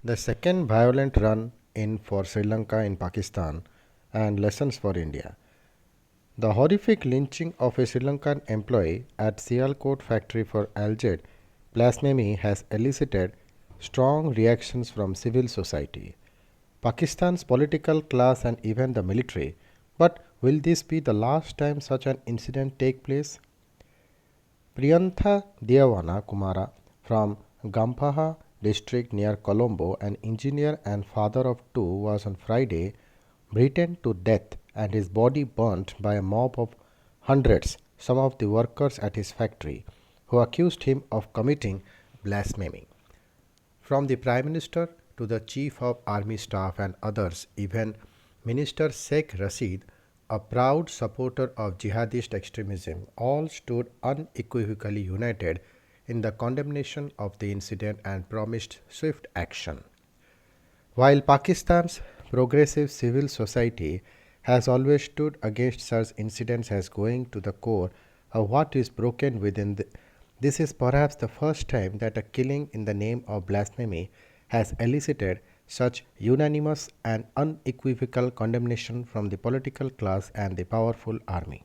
The second violent run in for Sri Lanka in Pakistan and lessons for India. The horrific lynching of a Sri Lankan employee at Sialkot factory for alleged blasphemy has elicited strong reactions from civil society, Pakistan's political class and even the military. But will this be the last time such an incident take place? Priyantha Dewana Kumara from Gampaha district near Colombo, an engineer and father of two, was on Friday beaten to death and his body burnt by a mob of hundreds, some of the workers at his factory, who accused him of committing blasphemy. From the Prime Minister to the Chief of Army Staff and others, even Minister Sheikh Rashid, a proud supporter of jihadist extremism, all stood unequivocally united in the condemnation of the incident and promised swift action. While Pakistan's progressive civil society has always stood against such incidents as going to the core of what is broken within, this is perhaps the first time that a killing in the name of blasphemy has elicited such unanimous and unequivocal condemnation from the political class and the powerful army.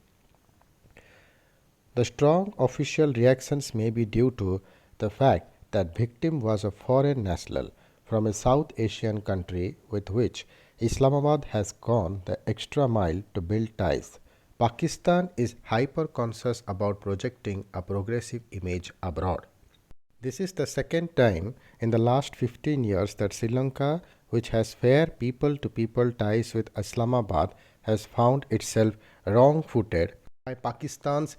The strong official reactions may be due to the fact that victim was a foreign national from a South Asian country with which Islamabad has gone the extra mile to build ties. Pakistan is hyper conscious about projecting a progressive image abroad. This is the second time in the last 15 years that Sri Lanka, which has fair people to people ties with Islamabad, has found itself wrong footed by Pakistan's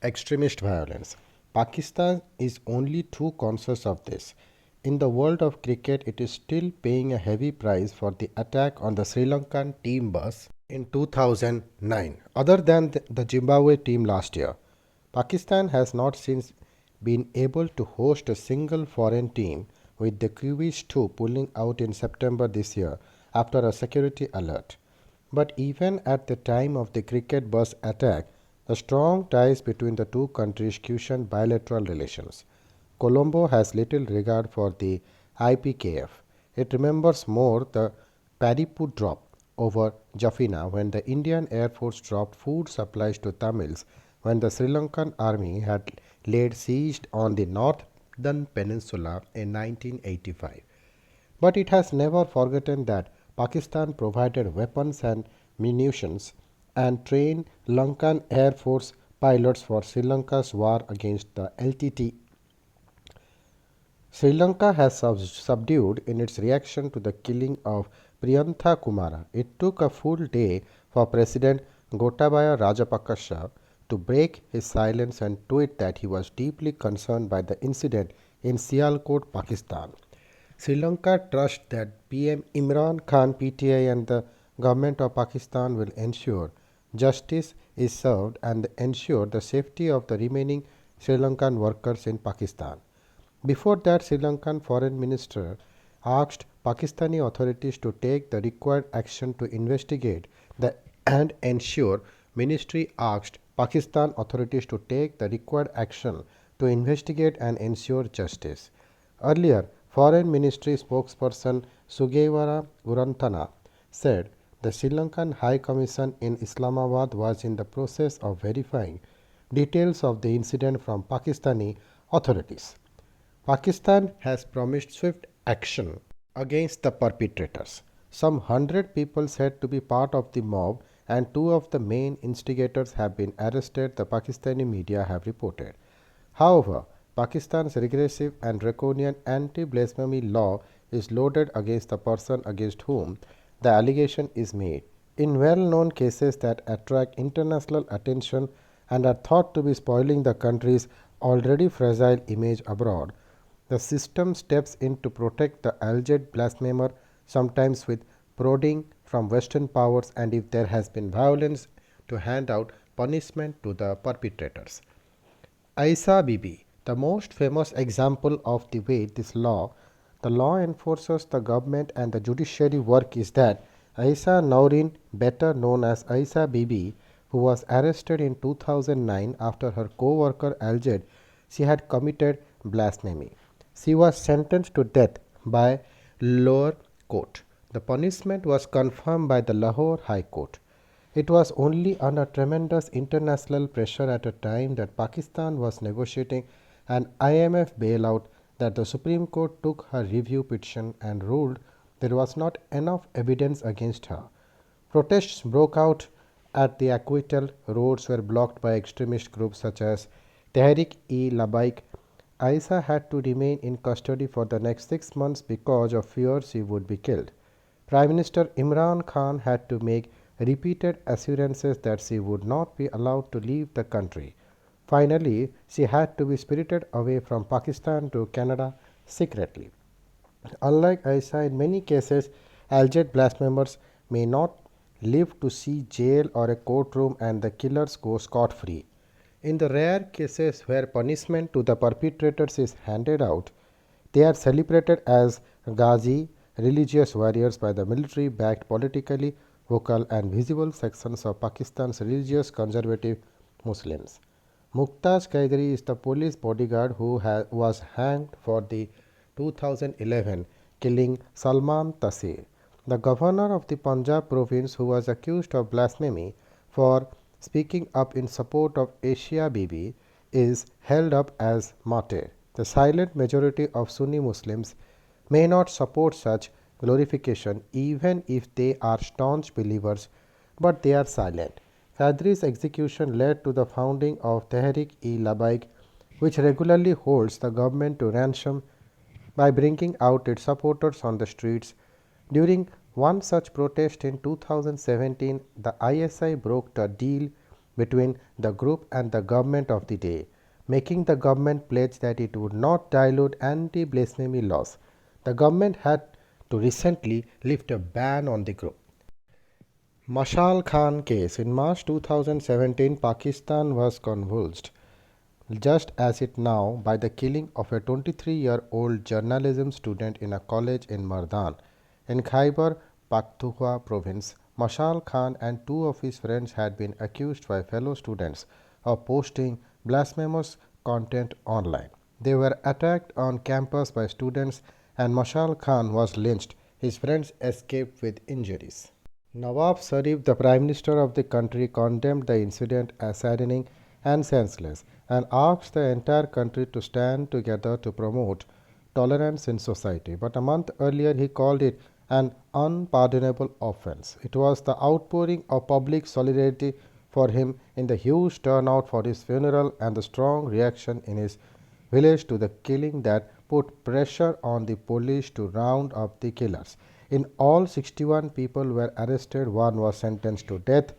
extremist violence. Pakistan is only too conscious of this. In the world of cricket, it is still paying a heavy price for the attack on the Sri Lankan team bus in 2009. Other than the Zimbabwe team last year, Pakistan has not since been able to host a single foreign team, with the Kiwis too pulling out in September this year after a security alert. But even at the time of the cricket bus attack, the strong ties between the two countries cushioned bilateral relations. Colombo has little regard for the IPKF. It remembers more the Paripu drop over Jaffna when the Indian Air Force dropped food supplies to Tamils when the Sri Lankan army had laid siege on the northern peninsula in 1985. But it has never forgotten that Pakistan provided weapons and munitions and trained Lankan Air Force pilots for Sri Lanka's war against the LTT. Sri Lanka has subdued in its reaction to the killing of Priyantha Kumara. It took a full day for President Gotabaya Rajapaksa to break his silence and tweet that he was deeply concerned by the incident in Sialkot, Pakistan. Sri Lanka trusts that PM Imran Khan PTI and the government of Pakistan will ensure justice is served and ensure the safety of the remaining Sri Lankan workers in Pakistan. Before that, Sri Lankan Foreign Minister asked Pakistani authorities to take the required action to investigate and ensure Ministry asked Pakistan authorities to take the required action to investigate and ensure justice. Earlier, Foreign Ministry spokesperson Sugewara Uranthana said the Sri Lankan High Commission in Islamabad was in the process of verifying details of the incident from Pakistani authorities. Pakistan has promised swift action against the perpetrators. Some 100 people said to be part of the mob and two of the main instigators have been arrested, the Pakistani media have reported. However, Pakistan's regressive and draconian anti-blasphemy law is loaded against the person against whom the allegation is made. In well-known cases that attract international attention and are thought to be spoiling the country's already fragile image abroad, the system steps in to protect the alleged blasphemer, sometimes with prodding from Western powers, and if there has been violence, to hand out punishment to the perpetrators. Aisa Bibi, the most famous example of the way the law enforces the government and the judiciary work is that Aisa Naurin, better known as Aisa Bibi, who was arrested in 2009 after her co-worker alleged she had committed blasphemy. She was sentenced to death by lower court. The punishment was confirmed by the Lahore High Court. It was only under tremendous international pressure at a time that Pakistan was negotiating an IMF bailout that the Supreme Court took her review petition and ruled there was not enough evidence against her. Protests broke out at the acquittal. Roads were blocked by extremist groups such as Tehrik-e-Labbaik. Aisa had to remain in custody for the next 6 months because of fear she would be killed. Prime Minister Imran Khan had to make repeated assurances that she would not be allowed to leave the country. Finally, she had to be spirited away from Pakistan to Canada secretly. Unlike Aisa, in many cases, alleged blasphemers may not live to see jail or a courtroom and the killers go scot free. In the rare cases where punishment to the perpetrators is handed out, they are celebrated as Ghazi, religious warriors by the military backed politically vocal and visible sections of Pakistan's religious conservative Muslims. Muqtaj Qaidari is the police bodyguard who was hanged for the 2011 killing Salman Taseer, the governor of the Punjab province who was accused of blasphemy for speaking up in support of Asia Bibi, is held up as martyr. The silent majority of Sunni Muslims may not support such glorification even if they are staunch believers, but they are silent. Qadri's execution led to the founding of Tehrik-e-Labbaik, which regularly holds the government to ransom by bringing out its supporters on the streets. During one such protest in 2017, the ISI broke the deal between the group and the government of the day, making the government pledge that it would not dilute anti-blasphemy laws. The government had to recently lift a ban on the group. Mashal Khan case. In March 2017, Pakistan was convulsed, just as it now, by the killing of a 23-year-old journalism student in a college in Mardan, in Khyber Pakhtunkhwa province. Mashal Khan and two of his friends had been accused by fellow students of posting blasphemous content online. They were attacked on campus by students and Mashal Khan was lynched. His friends escaped with injuries. Nawaz Sharif, the Prime Minister of the country, condemned the incident as saddening and senseless and asked the entire country to stand together to promote tolerance in society. But a month earlier, he called it an unpardonable offense. It was the outpouring of public solidarity for him in the huge turnout for his funeral and the strong reaction in his village to the killing that put pressure on the police to round up the killers. In all, 61 people were arrested, one was sentenced to death,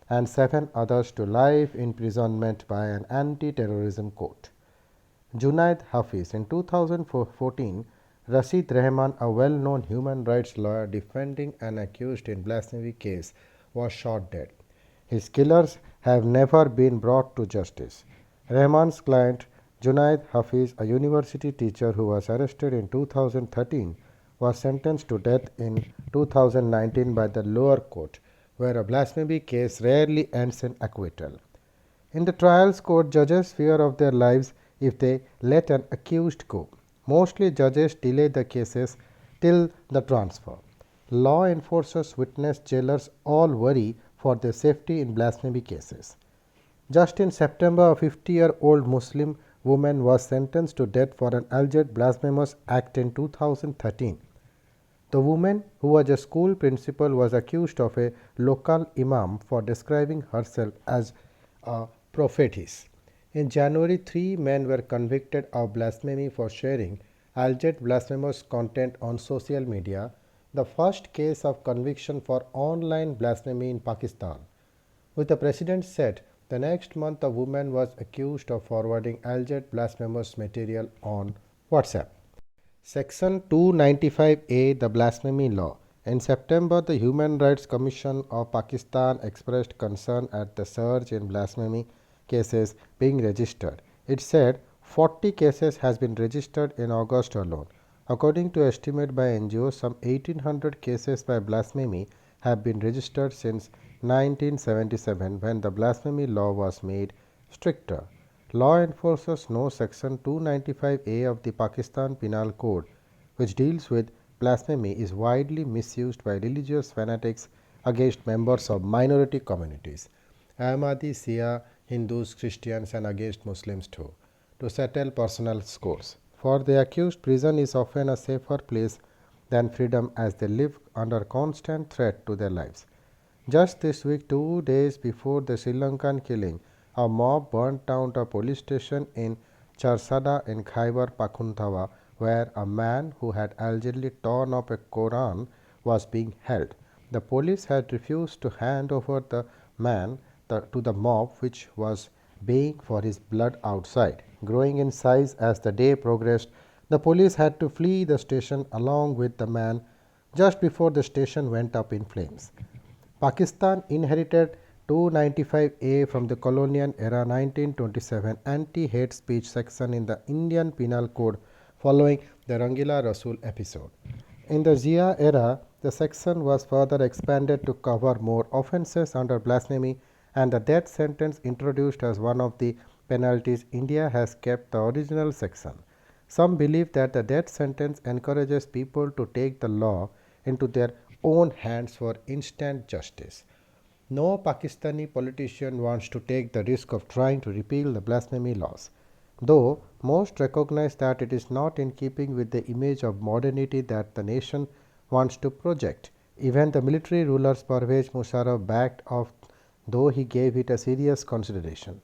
and 7 others to life imprisonment by an anti-terrorism court. Junaid Hafiz. In 2014, Rashid Rehman, a well-known human rights lawyer defending an accused in blasphemy case, was shot dead. His killers have never been brought to justice. Rehman's client, Junaid Hafiz, a university teacher who was arrested in 2013, was sentenced to death in 2019 by the lower court, where a blasphemy case rarely ends in acquittal. In the trials court, judges fear of their lives if they let an accused go. Mostly judges delay the cases till the transfer. Law enforcers, witness, jailers all worry for their safety in blasphemy cases. Just in September, a 50-year-old Muslim woman was sentenced to death for an alleged blasphemous act in 2013. The woman, who was a school principal, was accused of a local imam for describing herself as a prophetess. In January, 3 men were convicted of blasphemy for sharing alleged blasphemous content on social media, the first case of conviction for online blasphemy in Pakistan. With the president set, the next month a woman was accused of forwarding alleged blasphemous material on WhatsApp. Section 295A, the Blasphemy Law. In September, the Human Rights Commission of Pakistan expressed concern at the surge in blasphemy cases being registered. It said 40 cases has been registered in August alone. According to estimate by NGOs, some 1800 cases by blasphemy have been registered since 1977 when the blasphemy law was made stricter. Law enforcers know Section 295A of the Pakistan Penal Code, which deals with blasphemy is widely misused by religious fanatics against members of minority communities, Ahmadi, Shia, Hindus, Christians, and against Muslims too, to settle personal scores. For the accused, prison is often a safer place than freedom as they live under constant threat to their lives. Just this week, 2 days before the Sri Lankan killing, a mob burnt down a police station in Charsada in Khyber Pakhtunkhwa, where a man who had allegedly torn up a Quran was being held. The police had refused to hand over the man to the mob, which was baying for his blood outside. Growing in size as the day progressed, the police had to flee the station along with the man just before the station went up in flames. Pakistan inherited 295A from the colonial era 1927 anti-hate speech section in the Indian Penal Code following the Rangila Rasool episode. In the Zia era, the section was further expanded to cover more offences under blasphemy, and the death sentence introduced as one of the penalties. India has kept the original section. Some believe that the death sentence encourages people to take the law into their own hands for instant justice. No Pakistani politician wants to take the risk of trying to repeal the blasphemy laws, though most recognize that it is not in keeping with the image of modernity that the nation wants to project. Even the military rulers Parvez Musharraf backed off, though he gave it a serious consideration.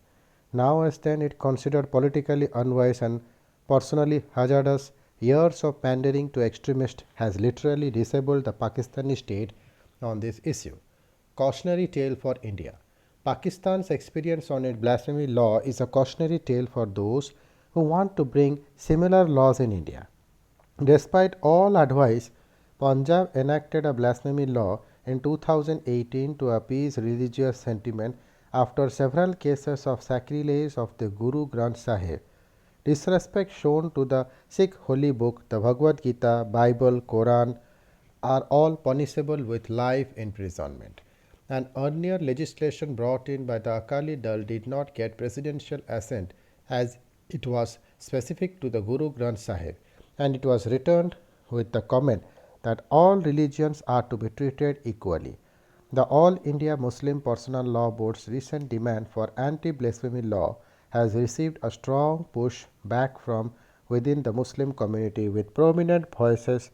Now as then it considered politically unwise and personally hazardous. Years of pandering to extremists has literally disabled the Pakistani state on this issue. Cautionary tale for India. Pakistan's experience on its blasphemy law is a cautionary tale for those who want to bring similar laws in India. Despite all advice, Punjab enacted a blasphemy law in 2018 to appease religious sentiment after several cases of sacrilege of the Guru Granth Sahib. Disrespect shown to the Sikh holy book, the Bhagavad Gita, Bible, Quran are all punishable with life imprisonment. An earlier legislation brought in by the Akali Dal did not get presidential assent as it was specific to the Guru Granth Sahib, and it was returned with the comment that all religions are to be treated equally. The All India Muslim Personal Law Board's recent demand for anti-blasphemy law has received a strong push back from within the Muslim community, with prominent voices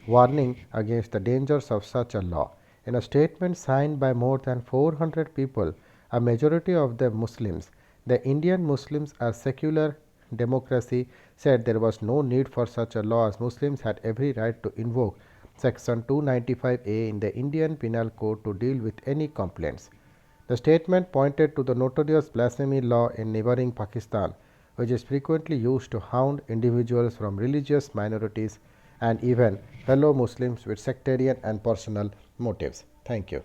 warning against the dangers of such a law. In a statement signed by more than 400 people, a majority of them Muslims, the Indian Muslims are secular democracy said there was no need for such a law as Muslims had every right to invoke Section 295A in the Indian Penal Code to deal with any complaints. The statement pointed to the notorious blasphemy law in neighboring Pakistan, which is frequently used to hound individuals from religious minorities and even fellow Muslims with sectarian and personal motives. Thank you.